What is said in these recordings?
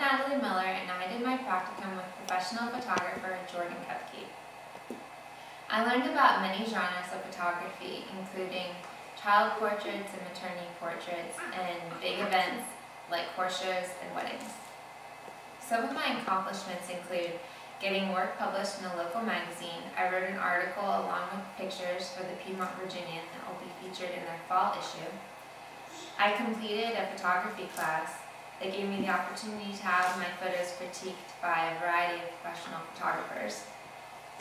Natalie and I did my practicum with professional photographer Koepke. I learned about many genres of photography, including child portraits and maternity portraits, and big events like horse shows and weddings. Some of my accomplishments include getting work published in a local magazine. I wrote an article along with pictures for the Piedmont Virginian that will be featured in their fall issue. I completed a photography class that gave me the opportunity to have my photos critiqued by a variety of professional photographers.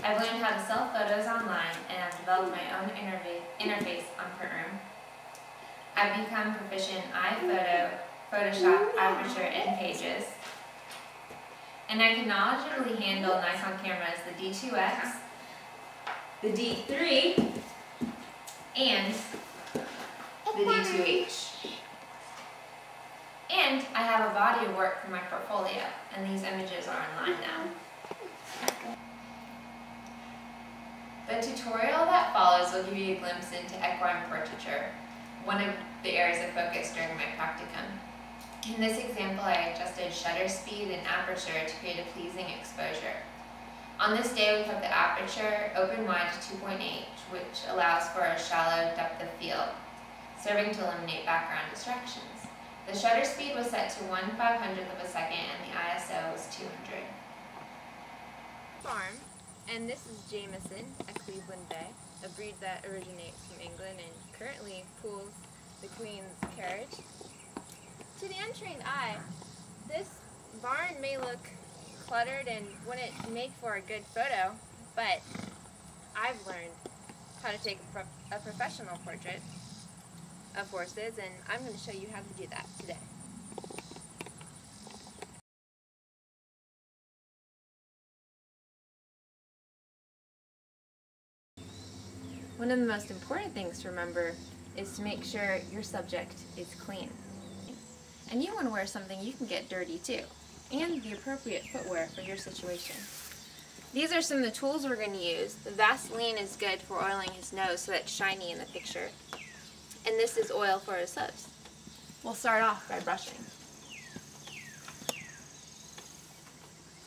I've learned how to sell photos online, and I've developed my own interface on Practicum. I've become proficient in iPhoto, Photoshop, Aperture, and Pages. And I can knowledgeably handle Nikon cameras, the D2X, the D3, and the D2H. And I have a body of work for my portfolio, and these images are online now. The tutorial that follows will give you a glimpse into equine portraiture, one of the areas of focus during my practicum. In this example, I adjusted shutter speed and aperture to create a pleasing exposure. On this day, we kept the aperture open wide to 2.8, which allows for a shallow depth of field, serving to eliminate background distractions. The shutter speed was set to 1/500th of a second, and the ISO was 200. Farm. And this is Jameson, a Cleveland Bay, a breed that originates from England and currently pulls the Queen's carriage. To the untrained eye, this barn may look cluttered and wouldn't make for a good photo, but I've learned how to take a professional portrait of horses, and I'm going to show you how to do that today. One of the most important things to remember is to make sure your subject is clean. And you want to wear something you can get dirty too, and the appropriate footwear for your situation. These are some of the tools we're going to use. The Vaseline is good for oiling his nose so that it's shiny in the picture. And this is oil for his hooves. We'll start off by brushing.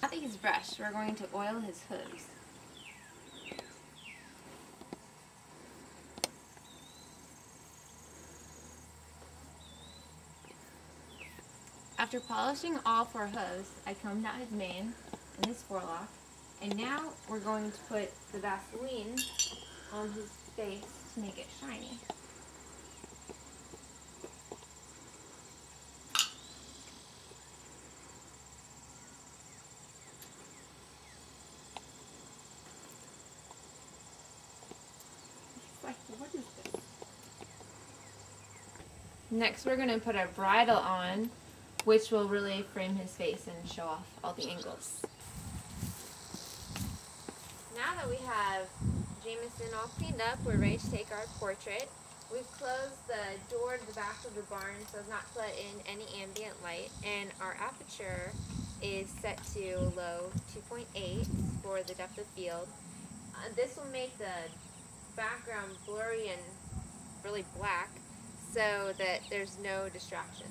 Now that he's brushed, we're going to oil his hooves. After polishing all 4 hooves, I combed out his mane and his forelock, and now we're going to put the Vaseline on his face to make it shiny. It's like, what is this? Next, we're going to put a bridle on, which will really frame his face and show off all the angles. Now that we have Jameson all cleaned up, we're ready to take our portrait. We've closed the door to the back of the barn so as not to let in any ambient light, and our aperture is set to low 2.8 for the depth of field. This will make the background blurry and really black so that there's no distraction.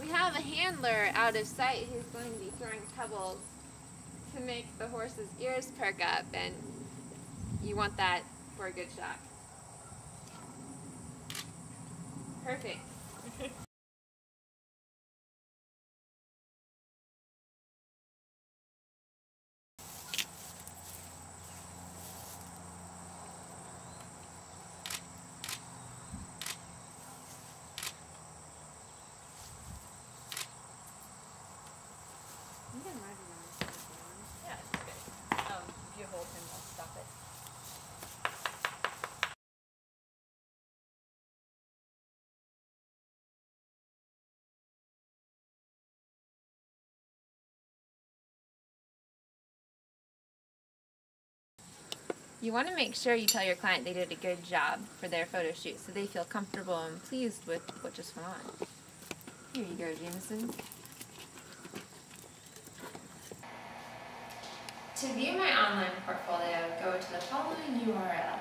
We have a handler out of sight who's going to be throwing pebbles to make the horse's ears perk up, and you want that for a good shot. Perfect. You can ride around if you want. Yeah, it's good. If you hold him, I'll stop it. You want to make sure you tell your client they did a good job for their photo shoot so they feel comfortable and pleased with what just went on. Here you go, Jameson. To view my online portfolio, go to the following URL.